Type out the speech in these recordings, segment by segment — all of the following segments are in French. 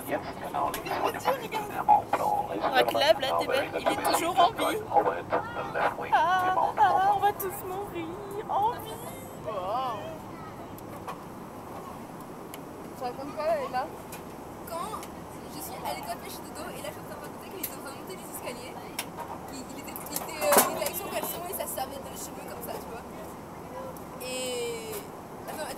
Un club, là, t'es belle. Il est toujours en vie. On va tous mourir. En vie. Wow. Ça raconte quoi, là? Quand je suis allée taper chez Dodo, et là je suis en train de raconter qu'il était en train de monter les escaliers. Il était avec son caleçon et sa serviette dans les cheveux comme ça, tu vois. Et... Attends,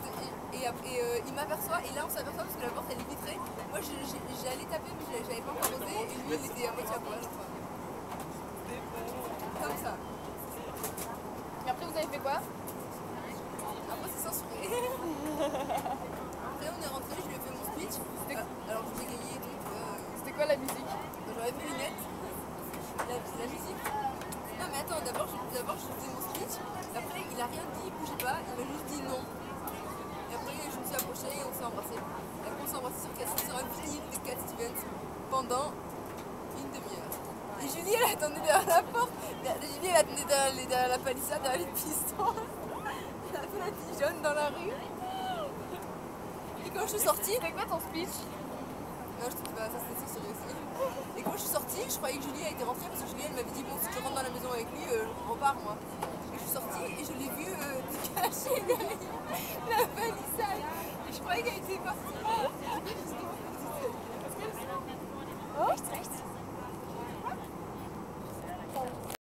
il m'aperçoit, et là on s'aperçoit parce que la porte elle est vitrée. Moi j'allais taper mais j'avais pas encore osé, et lui il était à moitié à poil. Comme ça. Et après vous avez fait quoi? Après c'est censuré. Après on est rentré, je lui ai fait mon speech. Alors je l'ai gagné et tout. C'était quoi la musique? J'aurais fait lunettes. La musique. Non mais attends, d'abord je faisais mon speech. Après il a rien dit, il bougeait pas, il m'a juste dit non. Et après je me suis approchée et on s'est embrassé. Et après on s'est embrassé sur un vinyle de Cat Stevens pendant une demi-heure. Et Julie elle attendait derrière la porte. Julie elle attendait derrière la palissade, derrière les pistons. Elle a fait la pigeonne dans la rue. Et quand je suis sortie... C'était quoi ton speech? Non, je trouve pas, ça c'était censuré aussi. Et quand je suis sortie, je croyais que Julie a été rentrée parce que Julie elle m'avait dit bon si tu rentres dans la maison avec lui, je repars moi. Et je suis sortie et je l'ai vue cacher derrière la palissade. Et je croyais qu'elle était partie.